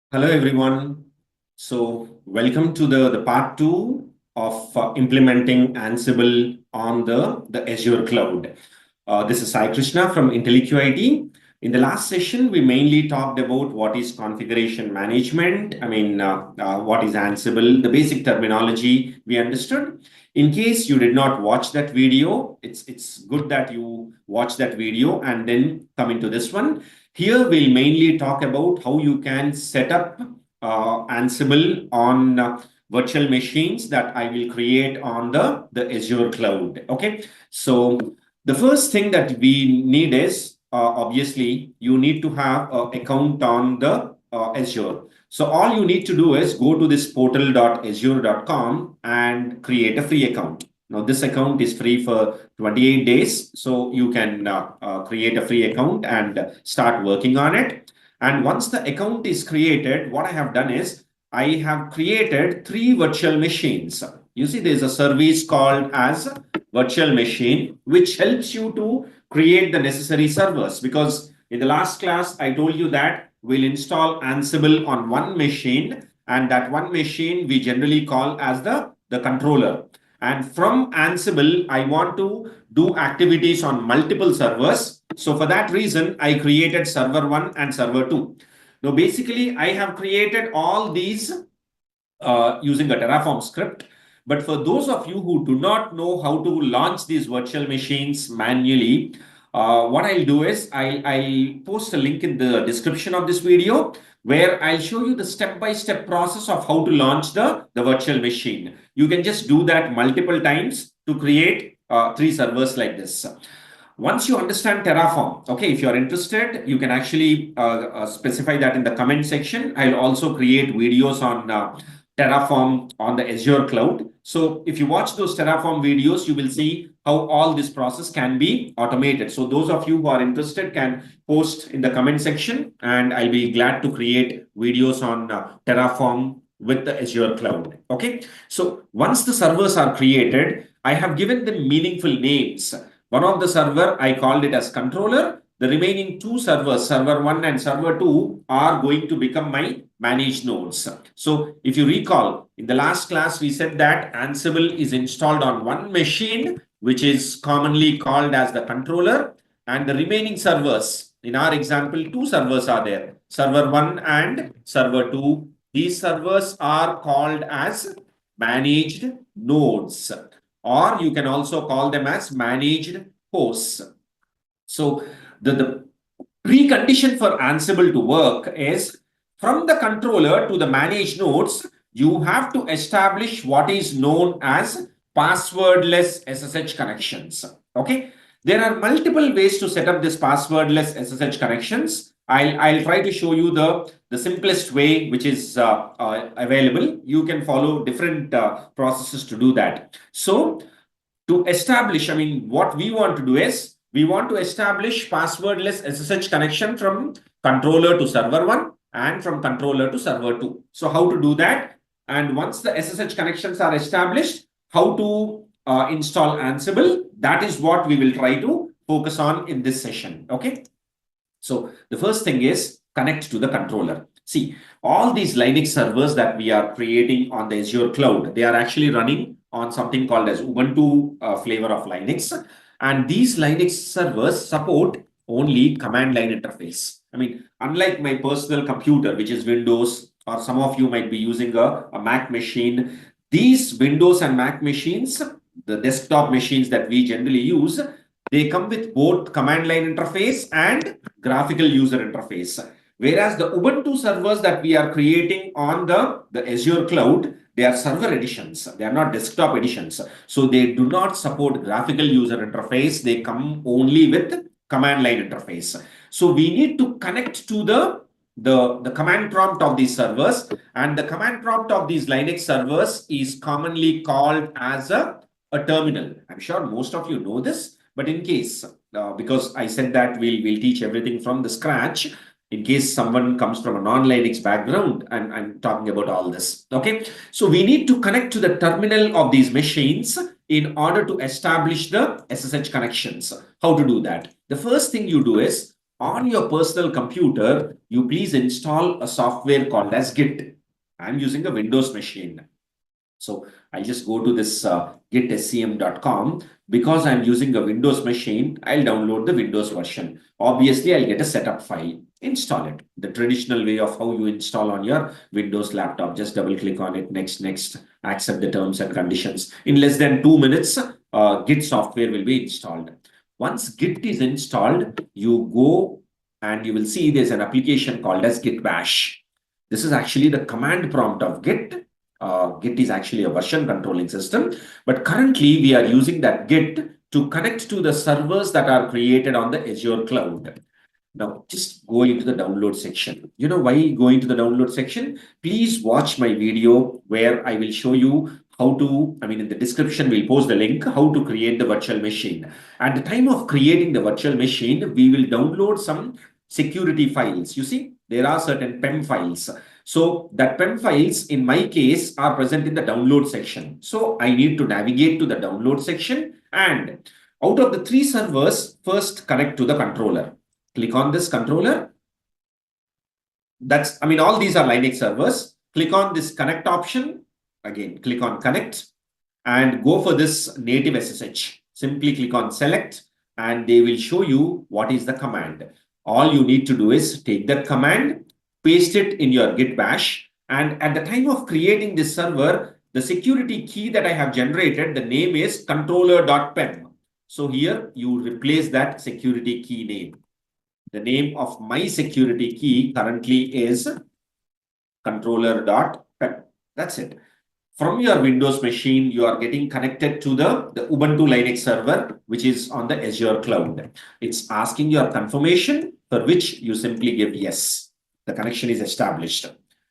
Hello, everyone. So, welcome to the part two of implementing Ansible on the Azure Cloud. This is Sai Krishna from IntelliQIT. In the last session, we mainly talked about what is configuration management. What is Ansible, the basic terminology we understood. In case you did not watch that video, it's good that you watch that video and then come into this one. Here, we'll mainly talk about how you can set up Ansible on virtual machines that I will create on the Azure Cloud. Okay, so the first thing that we need is obviously you need to have an account on the Azure. So all you need to do is go to this portal.azure.com and create a free account. Now, this account is free for 28 days. So you can create a free account and start working on it. And once the account is created, what I have done is I have created 3 virtual machines. You see, there's a service called as virtual machine, which helps you to create the necessary servers. Because in the last class, I told you that we'll install Ansible on one machine. And that one machine we generally call as the controller. And from Ansible, I want to do activities on multiple servers. So for that reason, I created server 1 and server 2. Now, basically, I have created all these using a Terraform script. But for those of you who do not know how to launch these virtual machines manually, what I'll do is I'll post a link in the description of this video where I'll show you the step-by-step process of how to launch the virtual machine. You can just do that multiple times to create 3 servers like this. Once you understand Terraform, okay, if you're interested, you can actually specify that in the comment section. I'll also create videos on Terraform on the Azure Cloud. So if you watch those Terraform videos, you will see how all this process can be automated. So those of you who are interested can post in the comment section, and I'll be glad to create videos on Terraform with the Azure Cloud. Okay. So once the servers are created, I have given them meaningful names. One of the server, I called it as controller. The remaining 2 servers, server 1 and server 2, are going to become my managed nodes. So if you recall, in the last class, we said that Ansible is installed on one machine, which is commonly called as the controller. And the remaining servers, in our example, 2 servers are there, server 1 and server 2. These servers are called as managed nodes, or you can also call them as managed hosts. So the precondition for Ansible to work is from the controller to the managed nodes, you have to establish what is known as passwordless SSH connections. Okay. There are multiple ways to set up this passwordless SSH connections. I'll try to show you the simplest way which is available. You can follow different processes to do that. So to establish, what we want to do is we want to establish passwordless SSH connection from controller to server 1 and from controller to server 2. So how to do that? And once the SSH connections are established, how to install Ansible? That is what we will try to focus on in this session. Okay. So the first thing is connect to the controller. See, all these Linux servers that we are creating on the Azure Cloud, they are actually running on something called as Ubuntu flavor of Linux. And these Linux servers support only command line interface. Unlike my personal computer, which is Windows, or some of you might be using a Mac machine, these Windows and Mac machines, the desktop machines that we generally use, they come with both command line interface and graphical user interface. Whereas the Ubuntu servers that we are creating on the Azure Cloud, they are server editions. They are not desktop editions. So they do not support graphical user interface. They come only with command line interface. So we need to connect to the command prompt of these servers. And the command prompt of these Linux servers is commonly called as a terminal. I'm sure most of you know this, but in case, because I said that we'll teach everything from the scratch, in case someone comes from a non-Linux background, and I'm talking about all this. Okay. So we need to connect to the terminal of these machines in order to establish the SSH connections. How to do that? The first thing you do is on your personal computer, you please install a software called as Git. I'm using a Windows machine. So I'll just go to this gitscm.com. Because I'm using a Windows machine, I'll download the Windows version. Obviously, I'll get a setup file, install it. The traditional way of how you install on your Windows laptop. Just double click on it, next, accept the terms and conditions. In less than 2 minutes, Git software will be installed. Once Git is installed, you go and you will see there's an application called as Git Bash. This is actually the command prompt of Git. Git is actually a version controlling system, but currently we are using that Git to connect to the servers that are created on the Azure Cloud. Now, just go into the download section. You know why go into the download section? Please watch my video where I will show you how to, in the description, we'll post the link, how to create the virtual machine. At the time of creating the virtual machine, we will download some security files. You see, there are certain PEM files. So that PEM files, in my case, are present in the download section. So I need to navigate to the download section, and out of the 3 servers, first connect to the controller. Click on this controller. All these are Linux servers. Click on this connect option. Again, click on connect and go for this native SSH. Simply click on select and they will show you what is the command. All you need to do is take that command, paste it in your Git Bash, and at the time of creating this server, the security key that I have generated, the name is controller.pem. So here you replace that security key name. The name of my security key currently is controller.pem. That's it. From your Windows machine, you are getting connected to the Ubuntu Linux server, which is on the Azure Cloud. It's asking your confirmation, for which you simply give yes. The connection is established.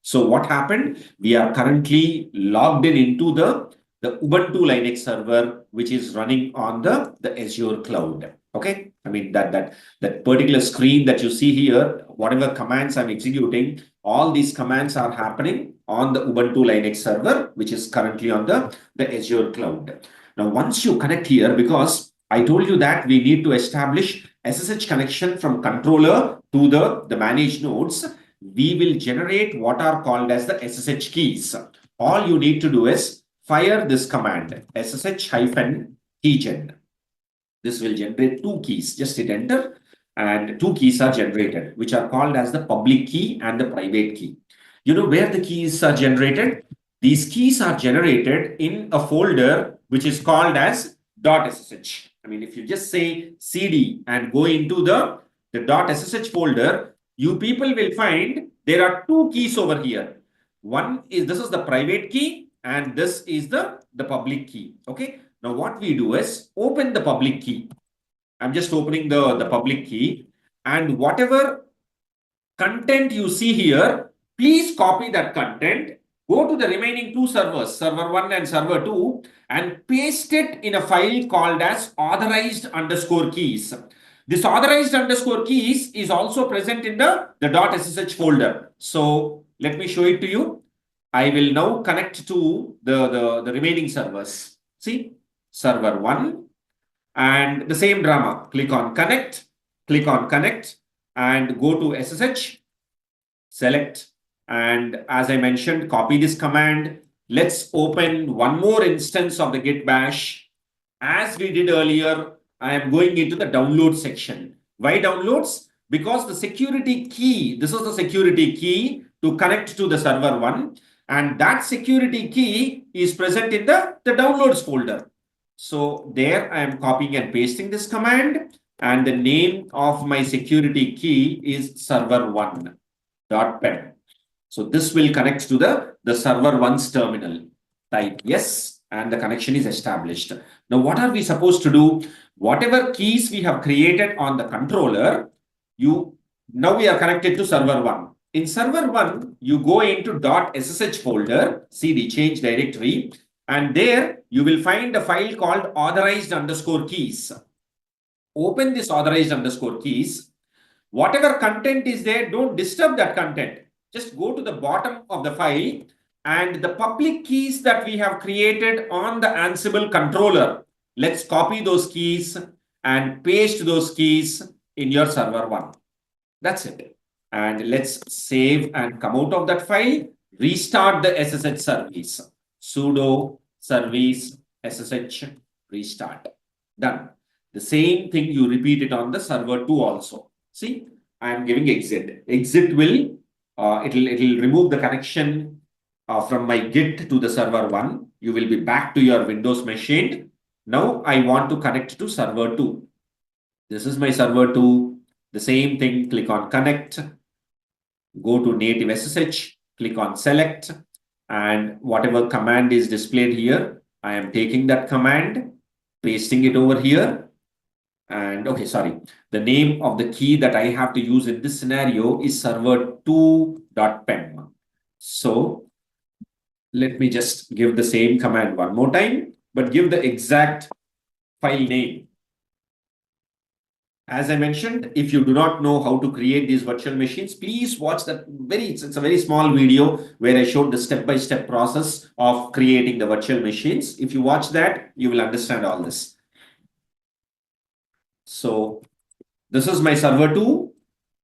So what happened? We are currently logged into the Ubuntu Linux server, which is running on the Azure Cloud. Okay, that particular screen that you see here, whatever commands I'm executing, all these commands are happening on the Ubuntu Linux server, which is currently on the Azure Cloud. Now, once you connect here, because I told you that we need to establish SSH connection from controller to the managed nodes, we will generate what are called as the SSH keys. All you need to do is fire this command, SSH-keygen. This will generate 2 keys. Just hit enter and 2 keys are generated, which are called as the public key and the private key. You know where the keys are generated? These keys are generated in a folder which is called as .ssh. If you just say cd and go into the .ssh folder, you people will find there are 2 keys over here. One is, this is the private key and this is the public key. Okay. Now, what we do is open the public key. I'm just opening the public key, and whatever content you see here, please copy that content, go to the remaining 2 servers, server 1 and server 2, and paste it in a file called as authorized_keys. This authorized_keys is also present in the .ssh folder. So let me show it to you. I will now connect to the remaining servers. See? Server 1 and the same drama. Click on connect and go to SSH, select, and as I mentioned, copy this command. Let's open one more instance of the Git Bash. As we did earlier, I am going into the download section. Why downloads? Because the security key, this is the security key to connect to the server 1, and that security key is present in the downloads folder. So there I am copying and pasting this command, and the name of my security key is server1.pem. So this will connect to the server 1's terminal. Type yes, and the connection is established. Now, what are we supposed to do? Whatever keys we have created on the controller, now we are connected to server 1. In server 1, you go into .ssh folder, cd change directory, and there you will find a file called authorized_keys. Open this authorized_keys. Whatever content is there, don't disturb that content. Just go to the bottom of the file, and the public keys that we have created on the Ansible controller, let's copy those keys and paste those keys in your server 1. That's it. And let's save and come out of that file. Restart the SSH service. Sudo service SSH restart. Done. The same thing you repeat it on the server 2 also. See, I am giving exit. Exit will it'll remove the connection from my Git to the server 1. You will be back to your Windows machine. Now I want to connect to server 2. This is my server 2. The same thing, click on connect, go to native SSH, click on select, and whatever command is displayed here, I am taking that command, pasting it over here. And okay, sorry, the name of the key that I have to use in this scenario is server2.pem. So let me just give the same command one more time, but give the exact file name. As I mentioned, if you do not know how to create these virtual machines, please watch that it's a very small video where I showed the step-by-step process of creating the virtual machines. If you watch that, you will understand all this. So this is my server 2.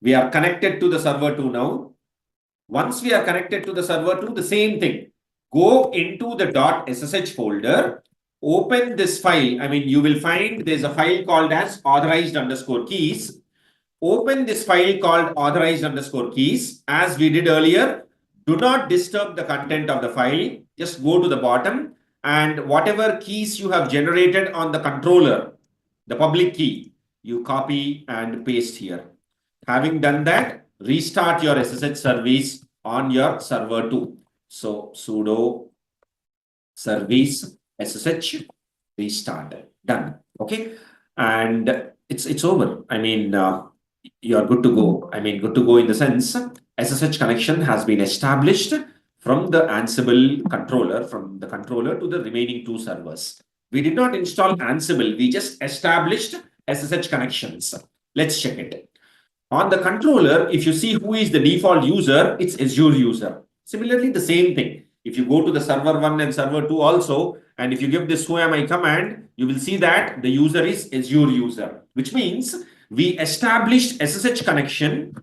We are connected to the server 2 now. Once we are connected to the server 2, the same thing. Go into the .ssh folder. Open this file. I mean, you will find there's a file called as authorized_keys. Open this file called authorized_keys. As we did earlier, do not disturb the content of the file. Just go to the bottom and whatever keys you have generated on the controller, the public key, you copy and paste here. Having done that, restart your SSH service on your server 2. So sudo service SSH restart. Done. Okay. And it's over. I mean, you're good to go. I mean, good to go in the sense SSH connection has been established from the Ansible controller, from the controller to the remaining 2 servers. We did not install Ansible. We just established SSH connections. Let's check it. On the controller, if you see who is the default user, it's Azure user. Similarly, the same thing. If you go to the server 1 and server 2 also, and if you give this who am I command, you will see that the user is Azure user, which means we established SSH connection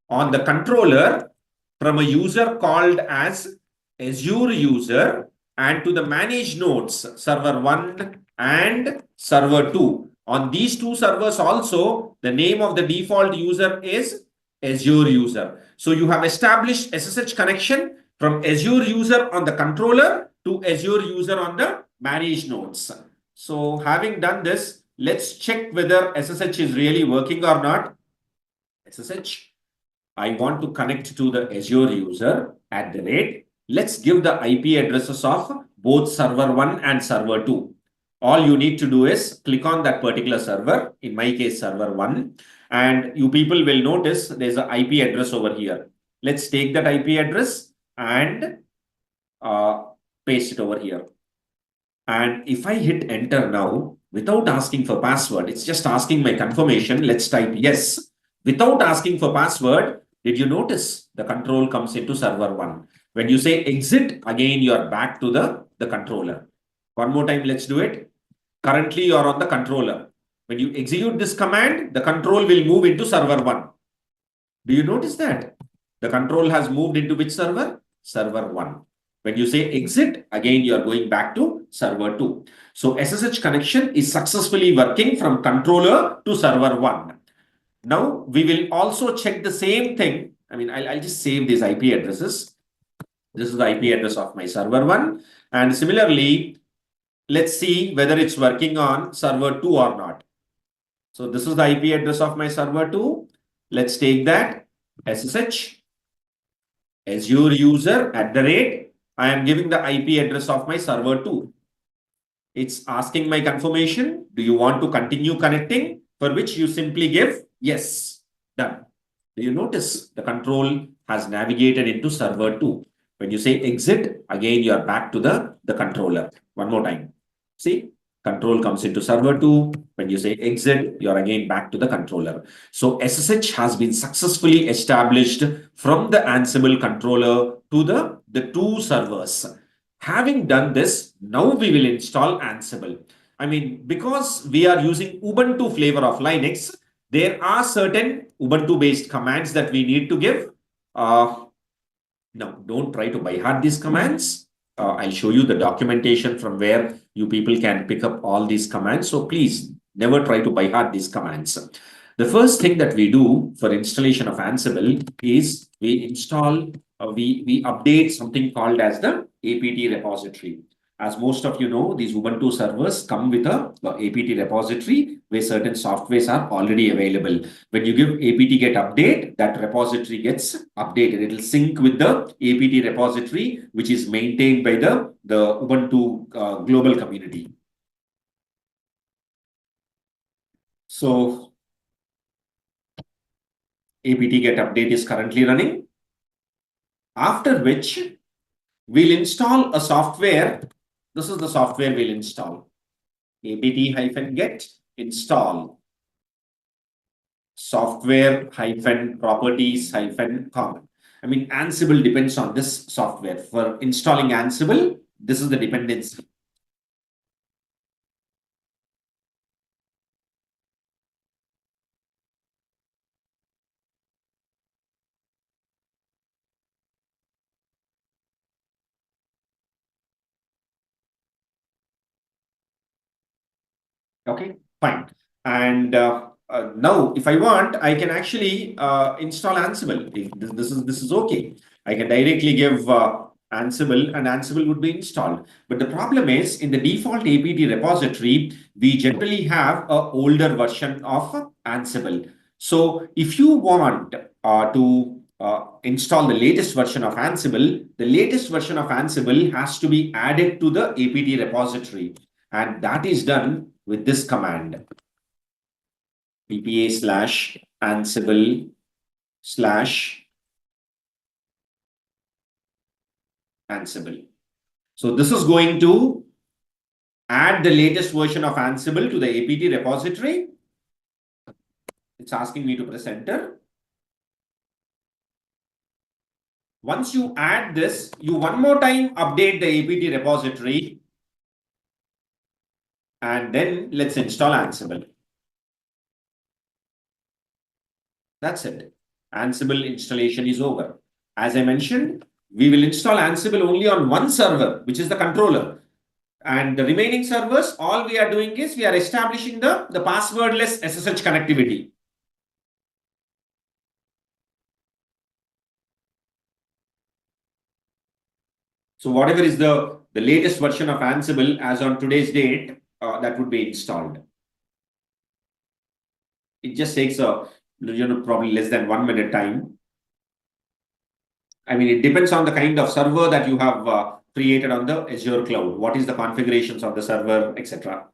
on the controller from a user called as Azure user and to the managed nodes, server 1 and server 2. On these 2 servers also, the name of the default user is Azure user. So you have established SSH connection from Azure user on the controller to Azure user on the managed nodes. So having done this, let's check whether SSH is really working or not. SSH, I want to connect to the Azure user at the rate. Let's give the IP addresses of both server 1 and server 2. All you need to do is click on that particular server, in my case, server 1, and you people will notice there's an IP address over here. Let's take that IP address and paste it over here. And if I hit enter now, without asking for password, it's just asking my confirmation. Let's type yes. Without asking for password, did you notice the control comes into server 1? When you say exit, again, you are back to the controller. One more time, let's do it. Currently, you are on the controller. When you execute this command, the control will move into server 1. Do you notice that? The control has moved into which server? Server 1. When you say exit, again, you are going back to server 2. So SSH connection is successfully working from controller to server 1. Now, we will also check the same thing. I mean, I'll just save these IP addresses. This is the IP address of my server 1. And similarly, let's see whether it's working on server 2 or not. So this is the IP address of my server 2. Let's take that SSH Azure user at the rate. I am giving the IP address of my server 2. It's asking my confirmation. Do you want to continue connecting? For which you simply give yes. Done. Do you notice the control has navigated into server 2? When you say exit, again, you are back to the controller. One more time. See, control comes into server 2. When you say exit, you're again back to the controller. So SSH has been successfully established from the Ansible controller to the 2 servers. Having done this, now we will install Ansible. I mean, because we are using Ubuntu flavor of Linux, There are certain Ubuntu-based commands that we need to give. Now, don't try to by heart these commands. I'll show you the documentation from where you people can pick up all these commands. So please never try to by heart these commands. The first thing that we do for installation of Ansible is we install, we update something called as the APT repository. As most of you know, these Ubuntu servers come with a APT repository where certain softwares are already available. When you give apt get update, that repository gets updated. It will sync with the apt repository, which is maintained by the Ubuntu global community. So apt get update is currently running, after which we'll install a software. This is the software we'll install. apt-get install software-properties-common. I mean, Ansible depends on this software. For installing Ansible, this is the dependency. Okay, fine. And now, if I want, I can actually install Ansible. If this is okay. I can directly give Ansible, and Ansible would be installed. But the problem is, in the default apt repository, we generally have an older version of Ansible. So if you want to install the latest version of Ansible, the latest version of Ansible has to be added to the apt repository. And that is done with this command, ppa/ansible/Ansible. So this is going to add the latest version of Ansible to the apt repository. It's asking me to press enter. Once you add this, you one more time update the apt repository. And then let's install Ansible. That's it. Ansible installation is over. As I mentioned, we will install Ansible only on one server, which is the controller. And the remaining servers, all we are doing is we are establishing the passwordless SSH connectivity. So whatever is the latest version of Ansible as on today's date, that would be installed. It just takes probably less than 1 minute time. I mean, it depends on the kind of server that you have created on the Azure Cloud. What is the configurations of the server, etc.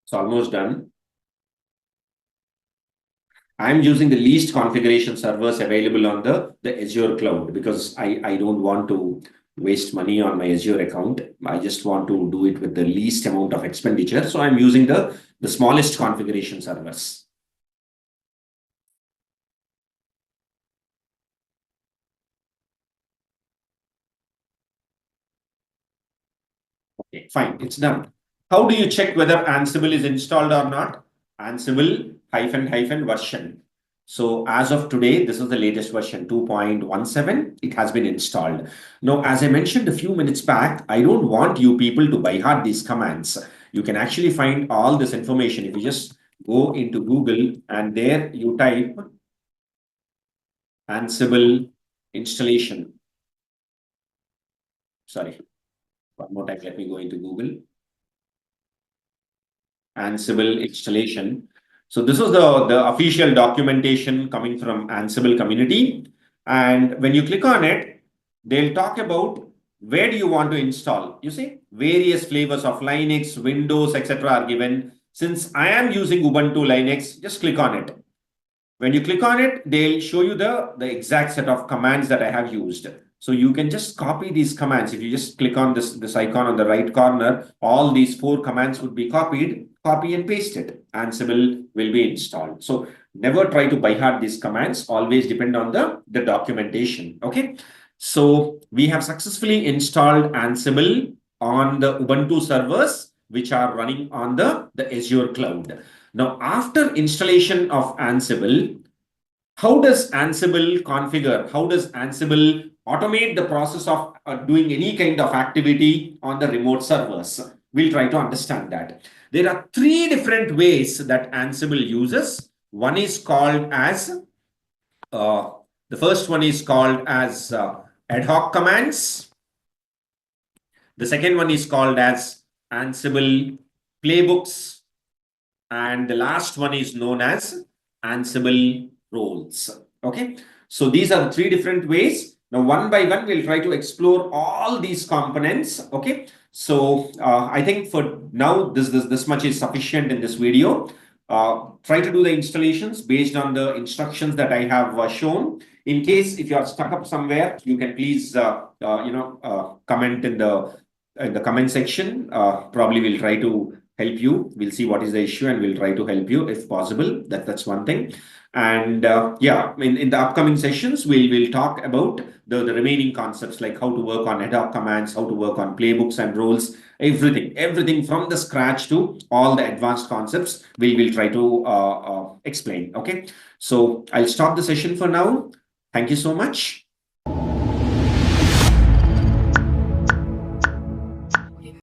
It's almost done. I'm using the least configuration servers available on the Azure Cloud because I don't want to waste money on my Azure account. I just want to do it with the least amount of expenditure. So I'm using the smallest configuration servers. Okay, fine, it's done. How do you check whether Ansible is installed or not? Ansible --version. So as of today, this is the latest version, 2.17. It has been installed. Now, as I mentioned a few minutes back, I don't want you people to by heart these commands. You can actually find all this information if you just go into Google and there you type Ansible installation. Sorry, one more time, let me go into Google. Ansible installation. So this is the official documentation coming from Ansible community. And when you click on it, they'll talk about where do you want to install. You see, various flavors of Linux, Windows, etc. are given. Since I am using Ubuntu Linux, just click on it. When you click on it, they'll show you the exact set of commands that I have used. So you can just copy these commands. If you just click on this icon on the right corner, all these 4 commands would be copied, copy and paste it. Ansible will be installed. So never try to by heart these commands, always depend on the documentation. Okay. So we have successfully installed Ansible on the Ubuntu servers, which are running on the Azure Cloud. Now, after installation of Ansible, how does Ansible configure? How does Ansible automate the process of doing any kind of activity on the remote servers? We'll try to understand that. There are 3 different ways that Ansible uses. One is called as, the first one is called as ad hoc commands. The second one is called as Ansible playbooks. And the last one is known as Ansible roles. Okay. So these are 3 different ways. Now, one by one, we'll try to explore all these components. Okay. So I think for now, this much is sufficient in this video. Try to do the installations based on the instructions that I have shown. In case if you are stuck up somewhere, you can please comment in the comment section. Probably we'll try to help you. We'll see what is the issue and we'll try to help you if possible. That's one thing. And yeah, in the upcoming sessions, we'll talk about the remaining concepts, like how to work on ad hoc commands, how to work on playbooks and roles, everything from the scratch to all the advanced concepts we'll try to explain. Okay, so I'll stop the session for now. Thank you so much.